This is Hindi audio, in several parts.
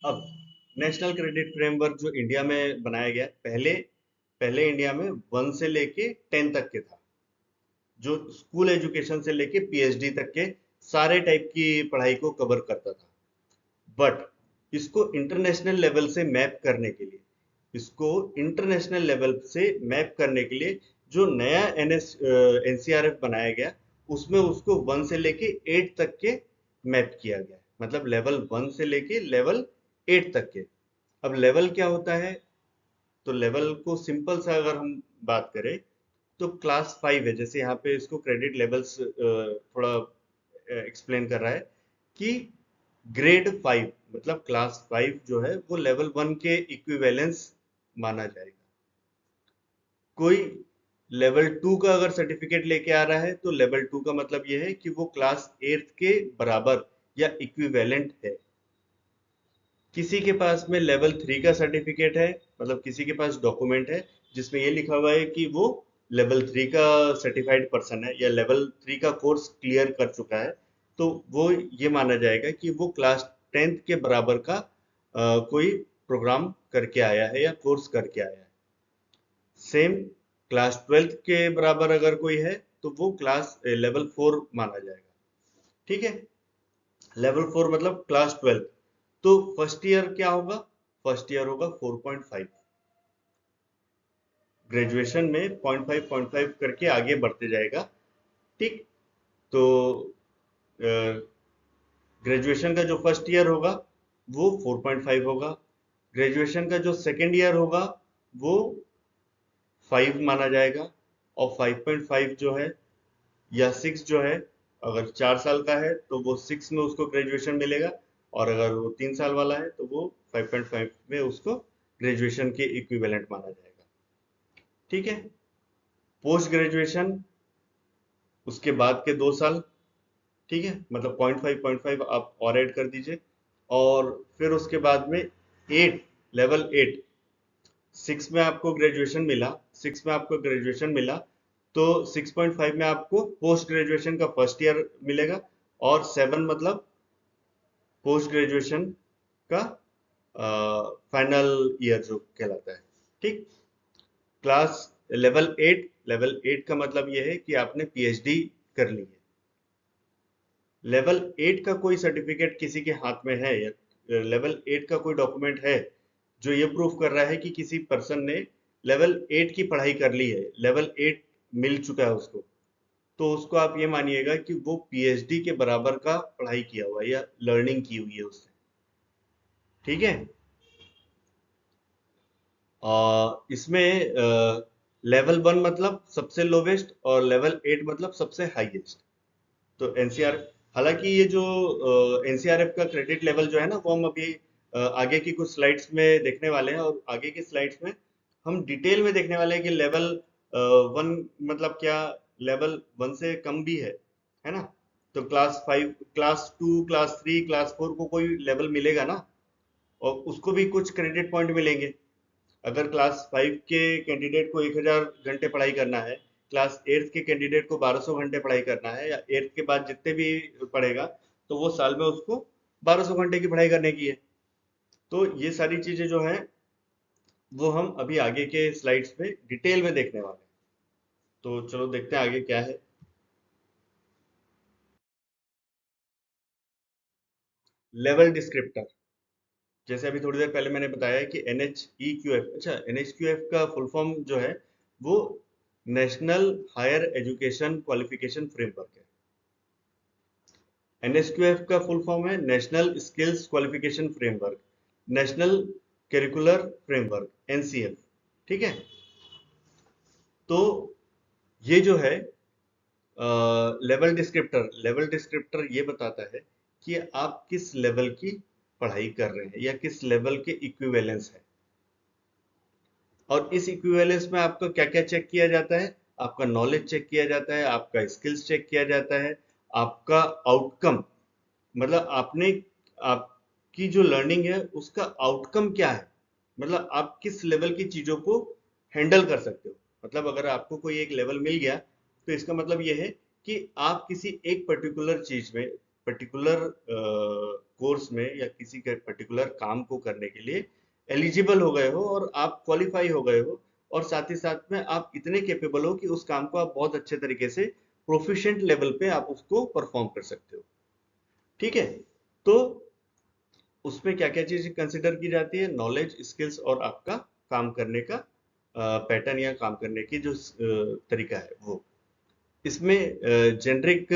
अब नेशनल क्रेडिट फ्रेमवर्क जो इंडिया में बनाया गया, पहले पहले इंडिया में 1 से लेके 10 तक के था, जो स्कूल एजुकेशन से लेके पीएचडी तक के सारे टाइप की पढ़ाई को कवर करता था। बट इसको इंटरनेशनल लेवल से मैप करने के लिए इसको इंटरनेशनल लेवल से मैप करने के लिए जो नया एनसीआरएफ बनाया गया, उसमें उसको 1 से लेके 8 तक के मैप किया गया, मतलब लेवल 1 से लेके लेवल 8 तक के। अब लेवल क्या होता है? तो लेवल को सिंपल सा अगर हम बात करें तो क्लास 5 है, जैसे यहाँ पे इसको क्रेडिट लेवल्स थोड़ा एक्सप्लेन कर रहा है कि ग्रेड 5 मतलब क्लास 5 जो है वो लेवल 1 के इक्विवेलेंस माना जाएगा। कोई लेवल 2 का अगर सर्टिफिकेट लेके आ रहा है तो लेवल 2 का मतलब ये है कि वो क्लास 8 के बराबर या इक्विवेलेंट है। किसी के पास में लेवल 3 का सर्टिफिकेट है, मतलब किसी के पास डॉक्यूमेंट है जिसमें ये लिखा हुआ है कि वो लेवल 3 का सर्टिफाइड पर्सन है या लेवल 3 का कोर्स क्लियर कर चुका है, तो वो ये माना जाएगा कि वो क्लास 10th के बराबर का कोई प्रोग्राम करके आया है या कोर्स करके आया है। सेम क्लास 12th के बराबर अगर कोई है तो वो क्लास लेवल 4 माना जाएगा। ठीक है, लेवल 4 मतलब क्लास 12। तो फर्स्ट ईयर क्या होगा? फर्स्ट ईयर होगा 4.5। ग्रेजुएशन में 0.5 करके आगे बढ़ते जाएगा। ठीक, तो ग्रेजुएशन का जो फर्स्ट ईयर होगा वो 4.5 होगा। ग्रेजुएशन का जो सेकेंड ईयर होगा वो 5 माना जाएगा। और 5.5 जो है या 6 जो है, अगर 4 साल का है तो वो 6 में उसको ग्रेजुएशन मिलेगा, और अगर वो 3 साल वाला है तो वो 5.5 में उसको ग्रेजुएशन के इक्विवेलेंट माना जाएगा। ठीक है, पोस्ट ग्रेजुएशन उसके बाद के 2 साल। ठीक है, मतलब 0.5 आप और ऐड कर दीजिए। और फिर उसके बाद में 8, लेवल 8, 6 में आपको ग्रेजुएशन मिला, 6 में आपको ग्रेजुएशन मिला, तो 6.5 में आपको पोस्ट ग्रेजुएशन का फर्स्ट ईयर मिलेगा। और 7 मतलब पोस्ट ग्रेजुएशन का फाइनल ईयर जो कहलाता है। ठीक, क्लास लेवल 8 का मतलब यह है कि आपने पीएचडी कर ली है। लेवल 8 का कोई सर्टिफिकेट किसी के हाथ में है या लेवल 8 का कोई डॉक्यूमेंट है जो ये प्रूफ कर रहा है कि किसी पर्सन ने लेवल 8 की पढ़ाई कर ली है, लेवल 8 मिल चुका है उसको, तो उसको आप ये मानिएगा कि वो पीएचडी के बराबर का पढ़ाई किया हुआ है या लर्निंग की हुई है उसने। ठीक है, इसमें लेवल 1 मतलब सबसे लोवेस्ट और लेवल 8 मतलब सबसे हाईएस्ट। तो एनसीआर, हालांकि ये जो एनसीआरएफ का क्रेडिट लेवल जो है ना, वो हम अभी आगे की कुछ स्लाइड्स में देखने वाले हैं, और आगे की स्लाइड्स में हम डिटेल में देखने वाले हैं कि लेवल 1 मतलब क्या, लेवल 1 से कम भी है ना। तो क्लास 5, क्लास 2, क्लास 3, क्लास 4 को कोई लेवल मिलेगा ना, और उसको भी कुछ क्रेडिट पॉइंट मिलेंगे। अगर क्लास 5 के कैंडिडेट को 1000 घंटे पढ़ाई करना है, क्लास 8 के कैंडिडेट को 1200 घंटे पढ़ाई करना है, या 8 के बाद जितने भी पढ़ेगा, तो वो साल में उसको 1200 घंटे की पढ़ाई करने की है। तो ये सारी चीजें जो हैं वो हम अभी आगे के स्लाइड्स में डिटेल में देखने वाले हैं। तो चलो देखते हैं आगे क्या है। लेवल डिस्क्रिप्टर, जैसे अभी थोड़ी देर पहले मैंने बताया कि NHEQF, अच्छा NHQF का फुल फॉर्म जो है वो national higher education qualification framework है। NSQF का फुल फॉर्म है national skills qualification framework, national curricular framework, NCF। ठीक है, तो ये जो है लेवल डिस्क्रिप्टर ये बताता है कि आप किस लेवल की पढ़ाई कर रहे हैं या किस लेवल के इक्विवेलेंस है। और इस इक्विवेलेंस में आपका क्या क्या चेक किया जाता है? आपका नॉलेज चेक किया जाता है, आपका स्किल्स चेक किया जाता है, आपका आउटकम, मतलब आपने, आपकी जो लर्निंग है उसका आउटकम क्या है, मतलब आप किस लेवल की चीजों को हैंडल कर सकते हो। मतलब अगर आपको कोई एक लेवल मिल गया तो इसका मतलब यह है कि आप किसी एक पर्टिकुलर चीज में पर्टिकुलर कोर्स में या किसी के पर्टिकुलर काम को करने के लिए एलिजिबल हो गए हो और आप क्वालिफाई हो गए हो, और साथ ही साथ में आप इतने केपेबल हो कि उस काम को आप बहुत अच्छे तरीके से प्रोफिशिएंट लेवल पे आप उसको परफॉर्म कर सकते हो। ठीक है, तो उसमें क्या क्या चीज कंसिडर की जाती है? नॉलेज, स्किल्स और आपका काम करने का पैटर्न या काम करने की जो तरीका है वो। इसमें जेनरिक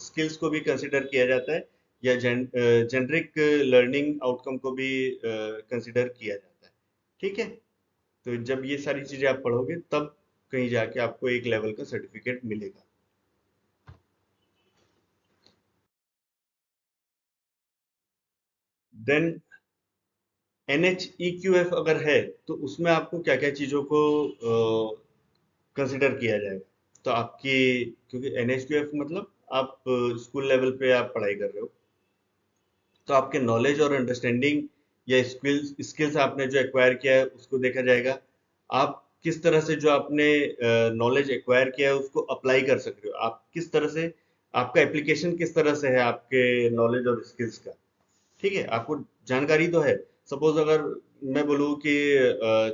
स्किल्स को भी कंसिडर किया जाता है, या जेनरिक लर्निंग आउटकम को भी कंसिडर किया जाता है। ठीक है, तो जब ये सारी चीजें आप पढ़ोगे तब कहीं जाके आपको एक लेवल का सर्टिफिकेट मिलेगा। देन NHEQF अगर है तो उसमें आपको क्या क्या चीजों को कंसिडर किया जाएगा? तो आपकी, क्योंकि NHQF मतलब आप स्कूल लेवल पे आप पढ़ाई कर रहे हो, तो आपके नॉलेज और अंडरस्टैंडिंग या स्किल्स स्किल्स आपने जो एक्वायर किया है उसको देखा जाएगा। आप किस तरह से जो आपने नॉलेज एक्वायर किया है उसको अप्लाई कर सक रहे हो, आप किस तरह से, आपका एप्लीकेशन किस तरह से है आपके नॉलेज और स्किल्स का। ठीक है, आपको जानकारी तो है। सपोज अगर मैं बोलूँ कि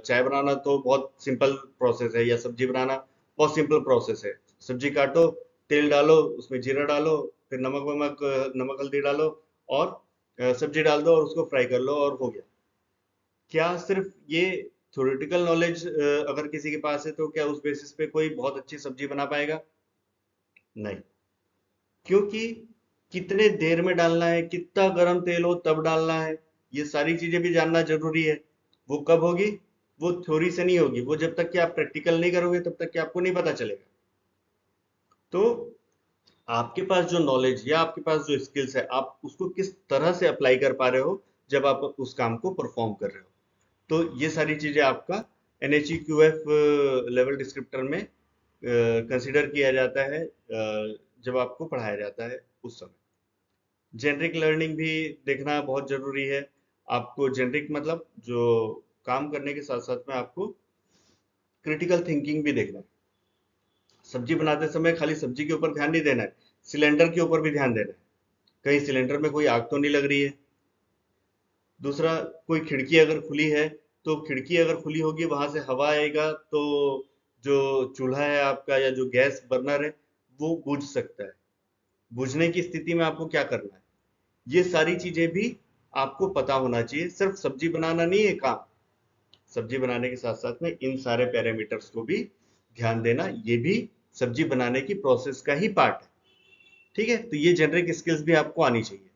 चाय बनाना तो बहुत सिंपल प्रोसेस है, या सब्जी बनाना बहुत सिंपल प्रोसेस है। सब्जी काटो, तेल डालो, उसमें जीरा डालो, फिर नमक वमक नमक हल्दी डालो, और सब्जी डाल दो और उसको फ्राई कर लो और हो गया। क्या सिर्फ ये थ्योरेटिकल नॉलेज अगर किसी के पास है तो क्या उस बेसिस पे कोई बहुत अच्छी सब्जी बना पाएगा? नहीं, क्योंकि कितने देर में डालना है, कितना गर्म तेल हो तब डालना है, ये सारी चीजें भी जानना जरूरी है। वो कब होगी? वो थ्योरी से नहीं होगी, वो जब तक कि आप प्रैक्टिकल नहीं करोगे तब तक कि आपको नहीं पता चलेगा। तो आपके पास जो नॉलेज या आपके पास जो स्किल्स है, आप उसको किस तरह से अप्लाई कर पा रहे हो जब आप उस काम को परफॉर्म कर रहे हो। तो ये सारी चीजें आपका NHEQF लेवल डिस्क्रिप्टर में कंसिडर किया जाता है जब आपको पढ़ाया जाता है उस समय। जेनरिक लर्निंग भी देखना बहुत जरूरी है। आपको जेनरिक मतलब जो काम करने के साथ साथ में आपको क्रिटिकल थिंकिंग भी देखना है। सब्जी बनाते समय खाली सब्जी के ऊपर ध्यान नहीं देना है, सिलेंडर के ऊपर भी ध्यान देना है। कहीं सिलेंडर में कोई आग तो नहीं लग रही है। दूसरा, कोई खिड़की अगर खुली है तो खिड़की अगर खुली होगी वहां से हवा आएगा तो जो चूल्हा है आपका या जो गैस बर्नर है वो बुझ सकता है। बुझने की स्थिति में आपको क्या करना है, ये सारी चीजें भी आपको पता होना चाहिए। सिर्फ सब्जी बनाना नहीं है काम, सब्जी बनाने के साथ साथ में इन सारे पैरामीटर्स को भी ध्यान देना, ये भी सब्जी बनाने की प्रोसेस का ही पार्ट है। ठीक है, तो ये जेनरिक स्किल्स भी आपको आनी चाहिए।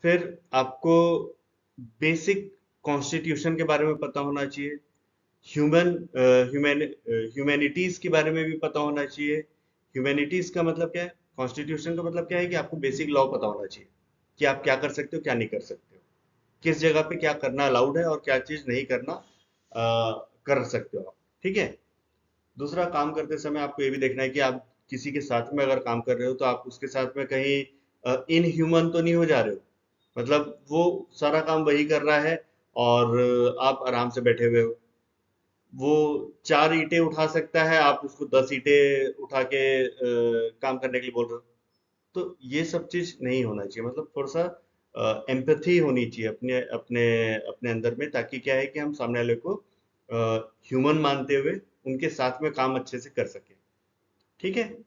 फिर आपको बेसिक कॉन्स्टिट्यूशन के बारे में पता होना चाहिए। ह्यूमन ह्यूमैनिटीज के बारे में भी पता होना चाहिए। ह्यूमैनिटीज का मतलब क्या है? कॉन्स्टिट्यूशन का मतलब क्या है कि आपको बेसिक लॉ पता होना चाहिए कि आप क्या कर सकते हो, क्या नहीं कर सकते हो, किस जगह पे क्या करना अलाउड है और क्या चीज नहीं करना कर सकते हो आप। ठीक है, दूसरा, काम करते समय आपको ये भी देखना है कि आप किसी के साथ में अगर काम कर रहे हो तो आप उसके साथ में कहीं इनह्यूमन तो नहीं हो जा रहे हो। मतलब वो सारा काम वही कर रहा है और आप आराम से बैठे हुए हो। वो 4 ईंटें उठा सकता है, आप उसको 10 ईंटें उठा के काम करने के लिए बोल रहे हो। तो ये सब चीज नहीं होना चाहिए। मतलब थोड़ा सा एम्पैथी होनी चाहिए अपने अपने अपने अंदर में, ताकि क्या है कि हम सामने वाले को ह्यूमन मानते हुए उनके साथ में काम अच्छे से कर सके। ठीक है,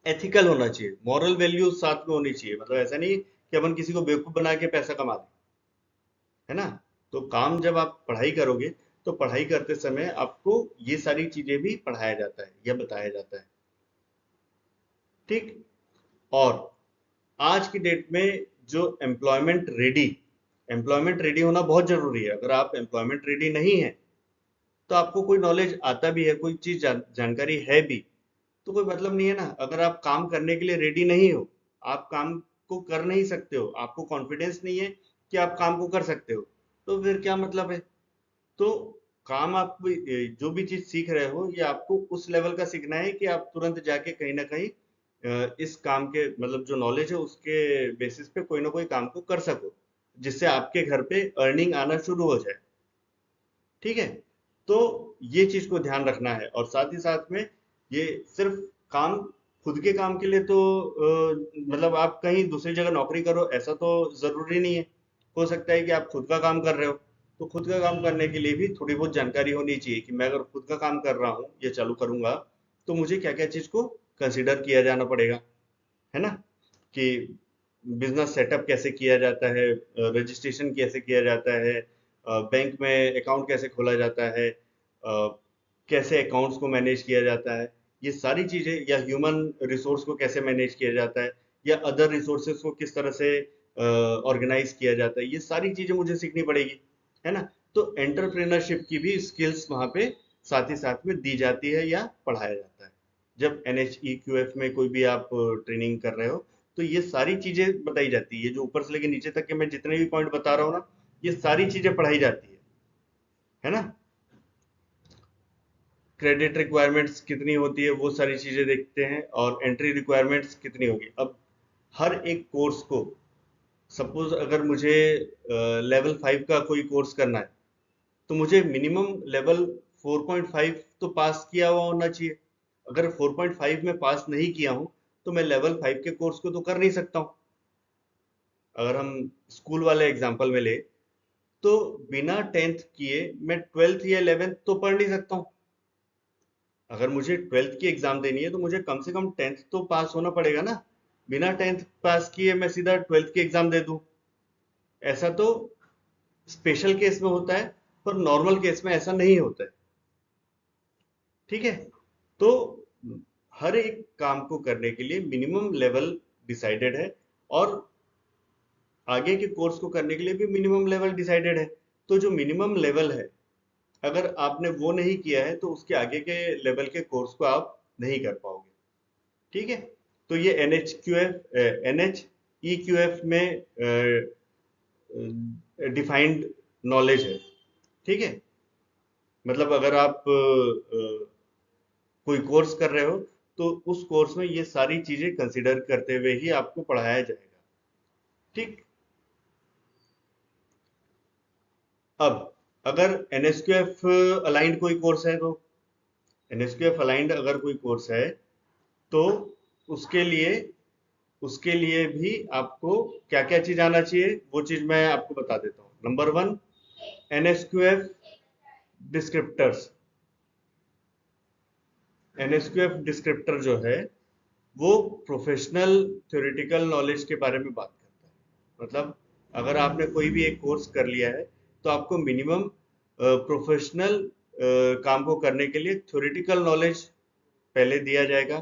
एथिकल होना चाहिए, मॉरल वैल्यूज साथ में होनी चाहिए। मतलब ऐसा नहीं कि अपन किसी को बेवकूफ बना के पैसा कमा लें, है ना। तो काम जब आप पढ़ाई करोगे तो पढ़ाई करते समय आपको ये सारी चीजें भी पढ़ाया जाता है या बताया जाता है। ठीक, और आज की डेट में जो एम्प्लॉयमेंट रेडी होना बहुत जरूरी है। अगर आप एम्प्लॉयमेंट रेडी नहीं है तो आपको कोई नॉलेज आता भी है, कोई चीज जानकारी है भी, तो कोई मतलब नहीं है ना। अगर आप काम करने के लिए रेडी नहीं हो, आप काम को कर नहीं सकते हो, आपको कॉन्फिडेंस नहीं है कि आप काम को कर सकते हो, तो फिर क्या मतलब है? तो काम आप जो भी चीज सीख रहे हो ये आपको उस लेवल का सीखना है कि आप तुरंत जाके कहीं ना कहीं इस काम के मतलब जो नॉलेज है उसके बेसिस पे कोई ना कोई काम को कर सको, जिससे आपके घर पे अर्निंग आना शुरू हो जाए। ठीक है, तो ये चीज को ध्यान रखना है। और साथ ही साथ में ये सिर्फ काम खुद के काम के लिए तो मतलब आप कहीं दूसरी जगह नौकरी करो ऐसा तो जरूरी नहीं है। हो सकता है कि आप खुद का काम कर रहे हो, तो खुद का काम करने के लिए भी थोड़ी बहुत जानकारी होनी चाहिए कि मैं अगर खुद का काम कर रहा हूँ या चालू करूंगा तो मुझे क्या क्या चीज को कंसिडर किया जाना पड़ेगा, है ना? कि बिजनेस सेटअप कैसे किया जाता है, रजिस्ट्रेशन कैसे किया जाता है, बैंक में अकाउंट कैसे खोला जाता है, कैसे अकाउंट्स को मैनेज किया जाता है, ये सारी चीजें, या ह्यूमन रिसोर्स को कैसे मैनेज किया जाता है, या अदर रिसोर्सेज को किस तरह से ऑर्गेनाइज किया जाता है, ये सारी चीजें मुझे सीखनी पड़ेगी, है ना? तो एंटरप्रेन्योरशिप की भी स्किल्स वहां पे साथ ही साथ में दी जाती है या पढ़ाया जाता है। जब NHEQF में कोई भी आप ट्रेनिंग कर रहे हो तो ये सारी चीजें बताई जाती है। ये जो ऊपर से लेके नीचे तक के मैं जितने भी पॉइंट बता रहा हूँ ना, ये सारी चीजें पढ़ाई जाती है ना? क्रेडिट रिक्वायरमेंट्स कितनी होती है वो सारी चीजें देखते हैं, और एंट्री रिक्वायरमेंट्स कितनी होगी। अब हर एक कोर्स को, सपोज अगर मुझे लेवल 5 का कोई कोर्स करना है तो मुझे मिनिमम लेवल 4.5 तो पास किया हुआ होना चाहिए। अगर 4.5 में पास नहीं किया हूं तो मैं लेवल 5 के कोर्स को तो कर नहीं सकता हूं। अगर हम स्कूल वाले एग्जाम्पल में ले तो बिना 10th किए मैं 12th या 11th तो पढ़ नहीं सकता हूँ। अगर मुझे 12th की एग्जाम देनी है तो मुझे कम से कम 10th तो पास होना पड़ेगा ना। बिना 10th पास किए मैं सीधा 12th की एग्जाम दे दूं, ऐसा तो स्पेशल केस में होता है, पर नॉर्मल केस में ऐसा नहीं होता है। ठीक है? तो हर एक काम को करने के लिए मिनिमम लेवल डिसाइडेड है, और आगे के कोर्स को करने के लिए भी मिनिमम लेवल डिसाइडेड है। तो जो मिनिमम लेवल है, अगर आपने वो नहीं किया है तो उसके आगे के लेवल के कोर्स को आप नहीं कर पाओगे। ठीक है? तो ये NHEQF में डिफाइंड नॉलेज है। ठीक है? मतलब अगर आप कोई कोर्स कर रहे हो तो उस कोर्स में ये सारी चीजें कंसिडर करते हुए ही आपको पढ़ाया जाएगा। ठीक। अब अगर NSQF अलाइंड कोई कोर्स है, तो NSQF अलाइंड अगर कोई कोर्स है तो उसके लिए उसके लिए भी आपको क्या क्या चीज आना चाहिए वो चीज मैं आपको बता देता हूँ। Number 1, NSQF descriptors. NSQF descriptor जो है वो प्रोफेशनल थ्योरेटिकल नॉलेज के बारे में बात करता है। मतलब अगर आपने कोई भी एक कोर्स कर लिया है तो आपको मिनिमम प्रोफेशनल काम को करने के लिए थ्योरेटिकल नॉलेज पहले दिया जाएगा।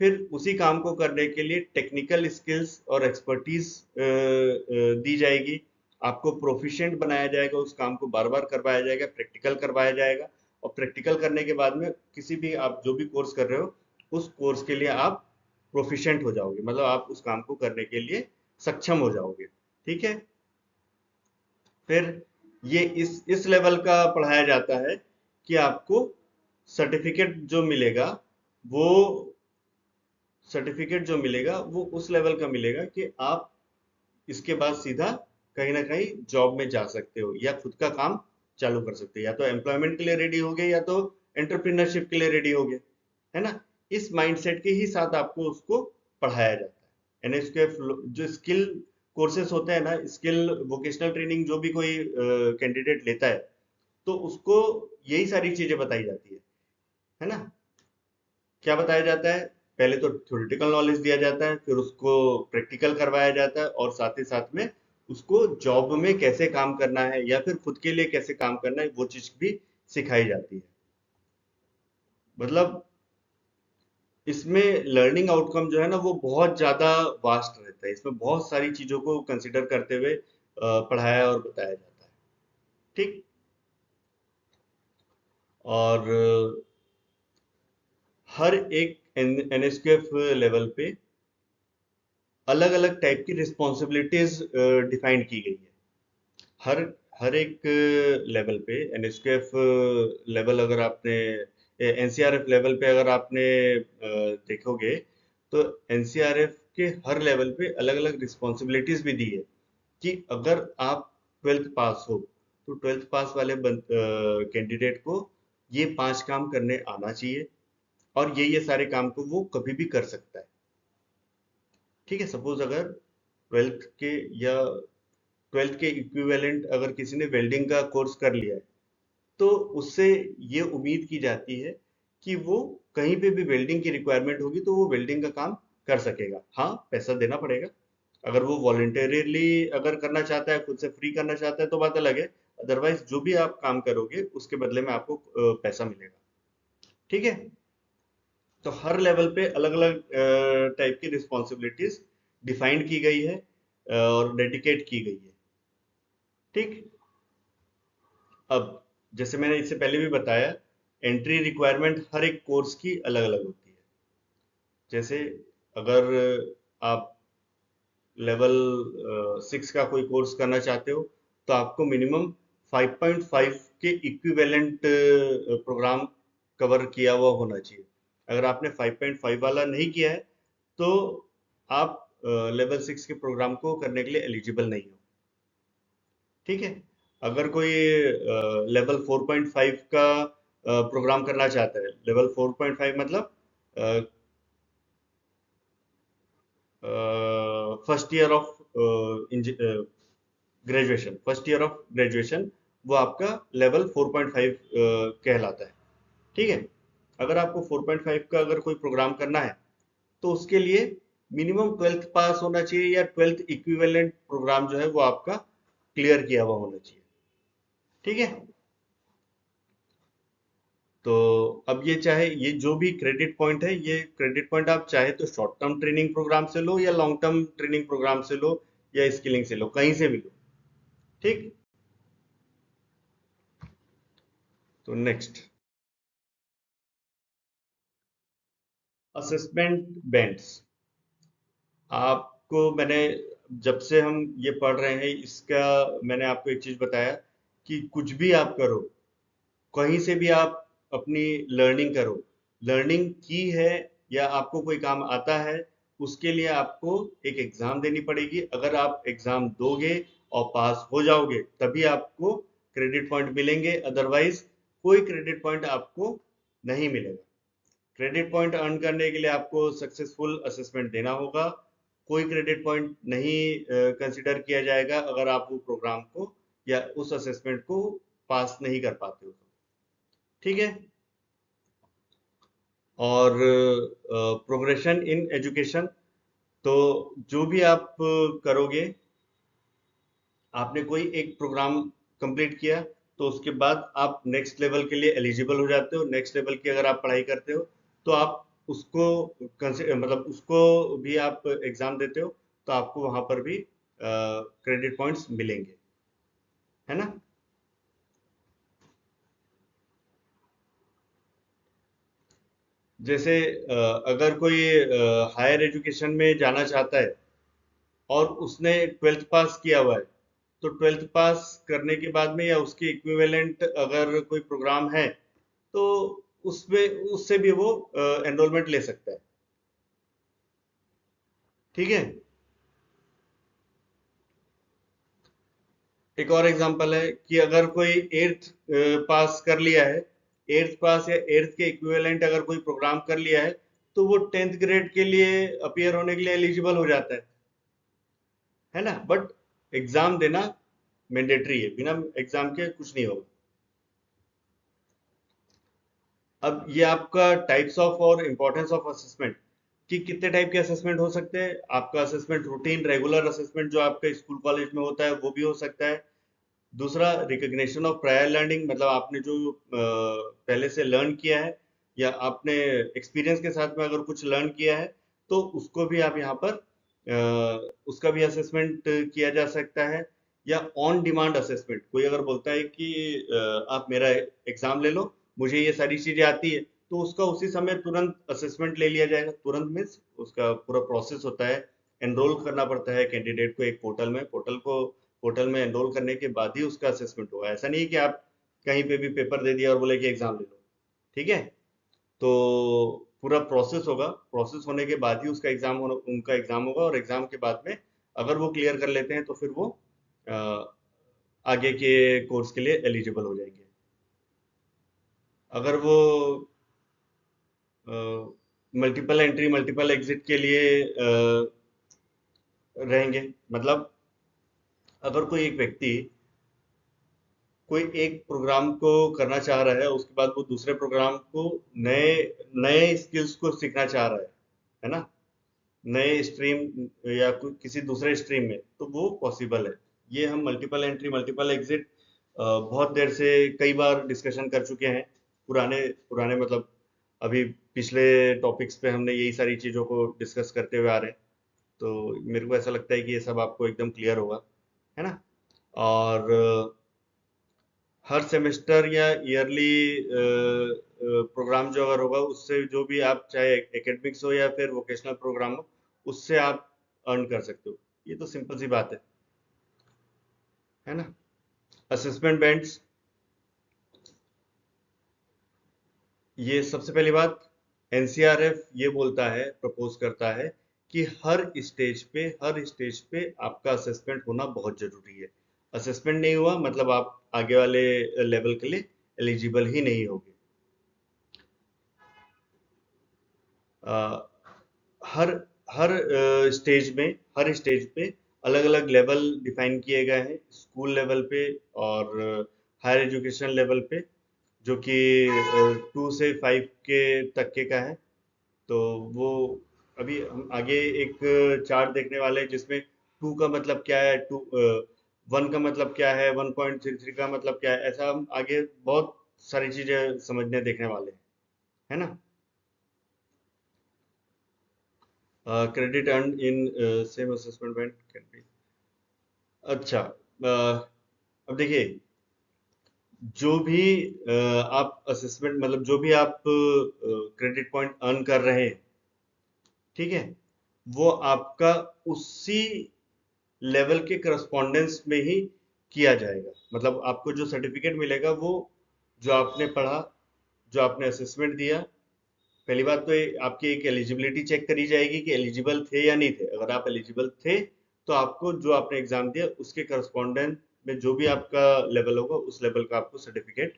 फिर उसी काम को करने के लिए टेक्निकल स्किल्स और एक्सपर्टीज दी जाएगी। आपको प्रोफिशिएंट बनाया जाएगा, उस काम को बार बार करवाया जाएगा, प्रैक्टिकल करवाया जाएगा। और प्रैक्टिकल करने के बाद में किसी भी आप जो भी कोर्स कर रहे हो उस कोर्स के लिए आप प्रोफिशिएंट हो जाओगे, मतलब आप उस काम को करने के लिए सक्षम हो जाओगे। ठीक है? फिर ये इस लेवल का पढ़ाया जाता है कि आपको सर्टिफिकेट जो मिलेगा वो सर्टिफिकेट जो मिलेगा वो उस लेवल का मिलेगा कि आप इसके बाद सीधा कहीं ना कहीं जॉब में जा सकते हो या खुद का काम चालू कर सकते हो, या तो एम्प्लॉयमेंट के लिए रेडी हो गए या तो एंटरप्रेन्योरशिप के लिए रेडी हो गए, है ना? इस माइंडसेट के ही साथ आपको उसको पढ़ाया जाता है। NSQF जो स्किल कोर्सेज होते हैं ना, स्किल वोकेशनल ट्रेनिंग जो भी कोई कैंडिडेट लेता है तो उसको यही सारी चीजें बताई जाती है ना? क्या बताया जाता है? पहले तो थ्योरेटिकल नॉलेज दिया जाता है, फिर उसको प्रैक्टिकल करवाया जाता है, और साथ ही साथ में उसको जॉब में कैसे काम करना है या फिर खुद के लिए कैसे काम करना है वो चीज भी सिखाई जाती है। मतलब इसमें लर्निंग आउटकम जो है ना वो बहुत ज्यादा वास्ट रहता है। इसमें बहुत सारी चीजों को कंसिडर करते हुए पढ़ाया और बताया जाता है। ठीक। और हर एक NSQF लेवल पे अलग अलग टाइप की रिस्पॉन्सिबिलिटीज डिफाइन की गई है। हर हर एक लेवल पे NSQF लेवल, अगर आपने NCRF लेवल पे अगर आपने देखोगे तो NCRF के हर लेवल पे अलग अलग रिस्पॉन्सिबिलिटीज भी दी है कि अगर आप 12th पास हो तो 12th पास वाले कैंडिडेट को ये 5 काम करने आना चाहिए। और ये सारे काम को वो कभी भी कर सकता है। ठीक है, सपोज अगर ट्वेल्थ के या ट्वेल्थ के इक्विवेलेंट अगर किसी ने वेल्डिंग का कोर्स कर लिया है, तो उससे ये उम्मीद की जाती है कि वो कहीं पे भी वेल्डिंग की रिक्वायरमेंट होगी तो वो वेल्डिंग का काम कर सकेगा। हाँ, पैसा देना पड़ेगा। अगर वो वॉलंटरीली अगर करना चाहता है, खुद से फ्री करना चाहता है तो बात अलग है। अदरवाइज जो भी आप काम करोगे उसके बदले में आपको पैसा मिलेगा। ठीक है, तो हर लेवल पे अलग अलग टाइप की रिस्पॉन्सिबिलिटीज डिफाइंड की गई है और डेडिकेट की गई है। ठीक। अब जैसे मैंने इससे पहले भी बताया, एंट्री रिक्वायरमेंट हर एक कोर्स की अलग अलग होती है। जैसे अगर आप लेवल 6 का कोई कोर्स करना चाहते हो तो आपको मिनिमम 5.5 के इक्विवेलेंट प्रोग्राम कवर किया हुआ होना चाहिए। अगर आपने 5.5 वाला नहीं किया है तो आप लेवल 6 के प्रोग्राम को करने के लिए एलिजिबल नहीं हो। ठीक है, अगर कोई लेवल 4.5 का प्रोग्राम करना चाहता है, लेवल 4.5 मतलब first year of graduation, first year of graduation, वो आपका लेवल 4.5 कहलाता है। ठीक है, अगर आपको 4.5 का अगर कोई प्रोग्राम करना है तो उसके लिए मिनिमम ट्वेल्थ पास होना चाहिए या ट्वेल्थ इक्विवेलेंट प्रोग्राम जो है वो आपका क्लियर किया हुआ होना चाहिए। ठीक है, तो अब ये चाहे ये जो भी क्रेडिट पॉइंट है, ये क्रेडिट पॉइंट आप चाहे तो शॉर्ट टर्म ट्रेनिंग प्रोग्राम से लो या लॉन्ग टर्म ट्रेनिंग प्रोग्राम से लो या स्किलिंग से लो, कहीं से भी लो। ठीक। तो नेक्स्ट, असेसमेंट बैंड्स। आपको मैंने जब से हम ये पढ़ रहे हैं इसका मैंने आपको एक चीज बताया कि कुछ भी आप करो, कहीं से भी आप अपनी लर्निंग करो, लर्निंग की है या आपको कोई काम आता है, उसके लिए आपको एक एग्जाम देनी पड़ेगी। अगर आप एग्जाम दोगे और पास हो जाओगे तभी आपको क्रेडिट पॉइंट मिलेंगे, अदरवाइज कोई क्रेडिट पॉइंट आपको नहीं मिलेगा। क्रेडिट पॉइंट अर्न करने के लिए आपको सक्सेसफुल असेसमेंट देना होगा। कोई क्रेडिट पॉइंट नहीं कंसिडर किया जाएगा अगर आप वो प्रोग्राम को या उस असेसमेंट को पास नहीं कर पाते हो। ठीक है, और प्रोग्रेशन इन एजुकेशन, तो जो भी आप करोगे, आपने कोई एक प्रोग्राम कंप्लीट किया तो उसके बाद आप नेक्स्ट लेवल के लिए एलिजिबल हो जाते हो। नेक्स्ट लेवल की अगर आप पढ़ाई करते हो तो आप उसको मतलब उसको भी आप एग्जाम देते हो तो आपको वहां पर भी क्रेडिट पॉइंट्स मिलेंगे, है ना। जैसे अगर कोई हायर एजुकेशन में जाना चाहता है और उसने ट्वेल्थ पास किया हुआ है, तो ट्वेल्थ पास करने के बाद में या उसके इक्विवेलेंट अगर कोई प्रोग्राम है तो उसमें उससे भी वो एनरोलमेंट ले सकता है। ठीक है, एक और एग्जांपल है कि अगर कोई एट्थ पास कर लिया है, एट्थ पास या एट्थ के इक्विवेलेंट अगर कोई प्रोग्राम कर लिया है तो वो टेंथ ग्रेड के लिए अपीयर होने के लिए एलिजिबल हो जाता है ना। बट एग्जाम देना मैंडेटरी है, बिना एग्जाम के कुछ नहीं होगा। अब ये आपका टाइप्स ऑफ और इम्पोर्टेंस ऑफ असेसमेंट, कि कितने टाइप के असेसमेंट हो सकते हैं। आपका असेसमेंट रूटीन रेगुलर असेसमेंट जो आपके स्कूल कॉलेज में होता है वो भी हो सकता है। दूसरा, रिकॉग्निशन ऑफ प्रायर लर्निंग, मतलब आपने जो पहले से लर्न किया है या आपने एक्सपीरियंस के साथ में अगर कुछ लर्न किया है तो उसको भी आप यहाँ पर उसका भी असेसमेंट किया जा सकता है। या ऑन डिमांड असेसमेंट, कोई अगर बोलता है कि आप मेरा एग्जाम ले लो, मुझे ये सारी चीजें आती है, तो उसका उसी समय तुरंत असेसमेंट ले लिया जाएगा। तुरंत मीन्स उसका पूरा प्रोसेस होता है, एनरोल करना पड़ता है कैंडिडेट को एक पोर्टल में, पोर्टल में एनरोल करने के बाद ही उसका असेसमेंट होगा। ऐसा नहीं है कि आप कहीं पे भी पेपर दे दिया और बोले कि एग्जाम ले लो। ठीक है, तो पूरा प्रोसेस होगा, प्रोसेस होने के बाद ही उसका एग्जाम होना, उनका एग्जाम होगा, और एग्जाम के बाद में अगर वो क्लियर कर लेते हैं तो फिर वो अ, आगे के कोर्स के लिए एलिजिबल हो जाएंगे। अगर वो मल्टीपल एंट्री मल्टीपल एग्जिट के लिए रहेंगे। मतलब अगर कोई एक व्यक्ति कोई एक प्रोग्राम को करना चाह रहा है, उसके बाद वो दूसरे प्रोग्राम को नए नए स्किल्स को सीखना चाह रहा है ना, नए स्ट्रीम या किसी दूसरे स्ट्रीम में, तो वो पॉसिबल है। ये हम मल्टीपल एंट्री मल्टीपल एग्जिट बहुत देर से कई बार डिस्कशन कर चुके हैं। पुराने पुराने मतलब अभी पिछले टॉपिक्स पे हमने यही सारी चीज़ों को डिस्कस करते हुए आ रहे हैं। तो मेरे को ऐसा लगता है कि ये सब आपको एकदम क्लियर होगा, है ना। और हर सेमेस्टर या ईयरली प्रोग्राम जो अगर होगा, उससे जो भी आप चाहे एकेडमिक्स हो या फिर वोकेशनल प्रोग्राम हो, उससे आप अर्न कर सकते हो। ये तो सिंपल सी बात है ना। असेसमेंट बैंड्स, ये सबसे पहली बात, एनसीआरएफ ये बोलता है, प्रपोज करता है कि हर स्टेज पे आपका असेसमेंट होना बहुत जरूरी है। असेसमेंट नहीं हुआ मतलब आप आगे वाले लेवल के लिए एलिजिबल ही नहीं होगे। अ, हर हर स्टेज पे अलग अलग लेवल डिफाइन किए गए हैं, स्कूल लेवल पे और हायर एजुकेशन लेवल पे, जो कि 2 से 5 के तक के का है। तो वो अभी हम आगे एक चार्ट देखने वाले हैं, जिसमें 2 का मतलब क्या है, 1 का मतलब क्या है, 1.33 का मतलब क्या है, ऐसा हम आगे बहुत सारी चीजें समझने देखने वाले हैं, है ना। Credit earn in same assessment band can be. अच्छा, अब देखिए, जो भी आप असेसमेंट मतलब जो भी आप क्रेडिट पॉइंट अर्न कर रहे हैं, ठीक है, वो आपका उसी लेवल के करस्पॉन्डेंस में ही किया जाएगा। मतलब आपको जो सर्टिफिकेट मिलेगा, वो जो आपने पढ़ा, जो आपने असेसमेंट दिया, पहली बात तो आपकी एक एलिजिबिलिटी चेक करी जाएगी कि एलिजिबल थे या नहीं थे। अगर आप एलिजिबल थे, तो आपको जो आपने एग्जाम दिया उसके करस्पॉन्डेंट में जो भी आपका लेवल होगा, उस लेवल का आपको सर्टिफिकेट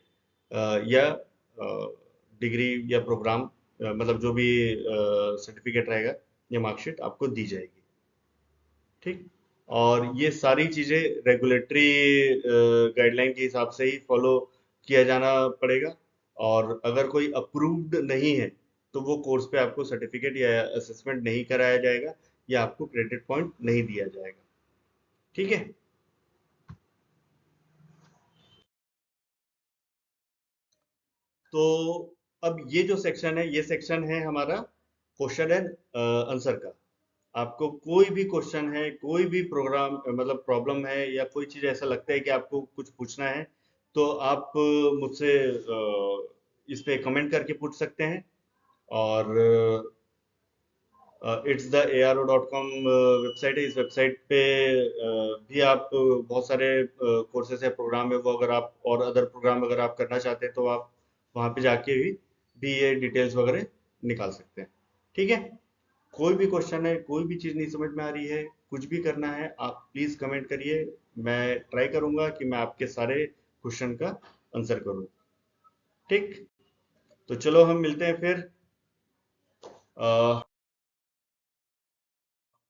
या डिग्री या प्रोग्राम मतलब जो भी सर्टिफिकेट रहेगा या मार्कशीट आपको दी जाएगी। ठीक। और ये सारी चीजें रेगुलेटरी गाइडलाइन के हिसाब से ही फॉलो किया जाना पड़ेगा। और अगर कोई अप्रूव्ड नहीं है, तो वो कोर्स पे आपको सर्टिफिकेट या असेसमेंट नहीं कराया जाएगा, या आपको क्रेडिट पॉइंट नहीं दिया जाएगा। ठीक है। तो अब ये जो सेक्शन है, ये सेक्शन है हमारा क्वेश्चन एंड आंसर का। आपको कोई भी क्वेश्चन है, कोई भी प्रोग्राम मतलब प्रॉब्लम है, या कोई चीज ऐसा लगता है कि आपको कुछ पूछना है, तो आप मुझसे इस पे कमेंट करके पूछ सकते हैं। और इट्स द ARO.com वेबसाइट है। इस वेबसाइट पे भी आप बहुत सारे कोर्सेज है, प्रोग्राम है, वो अगर आप और अदर प्रोग्राम अगर आप करना चाहते हैं, तो आप वहाँ पे जाके भी ये डिटेल्स वगैरह निकाल सकते हैं। ठीक है। कोई भी क्वेश्चन है, कोई भी चीज़ नहीं समझ में आ रही है, कुछ भी करना है, आप प्लीज़ कमेंट करिए। मैं ट्राई करूंगा कि मैं आपके सारे क्वेश्चन का आंसर करूं। ठीक। तो चलो हम मिलते हैं फिर। अ,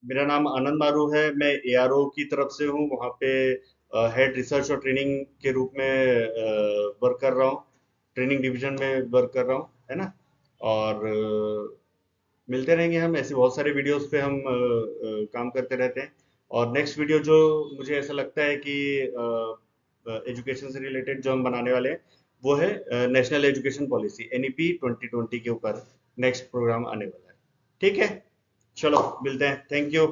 मेरा नाम आनंद मारू है, मैं ARO की तरफ से हूँ, वहाँ पे हेड रिसर्च और ट्रेनिंग के रूप में वर्क कर रहा हूँ, ट्रेनिंग डिवीजन में वर्क कर रहा हूँ, है ना। और मिलते रहेंगे हम, ऐसे बहुत सारे वीडियोस पे हम काम करते रहते हैं। और नेक्स्ट वीडियो जो मुझे ऐसा लगता है कि एजुकेशन से रिलेटेड जो हम बनाने वाले हैं, वो है नेशनल एजुकेशन पॉलिसी NEP 2020 के ऊपर नेक्स्ट प्रोग्राम आने वाला है। ठीक है। चलो मिलते हैं, थैंक यू।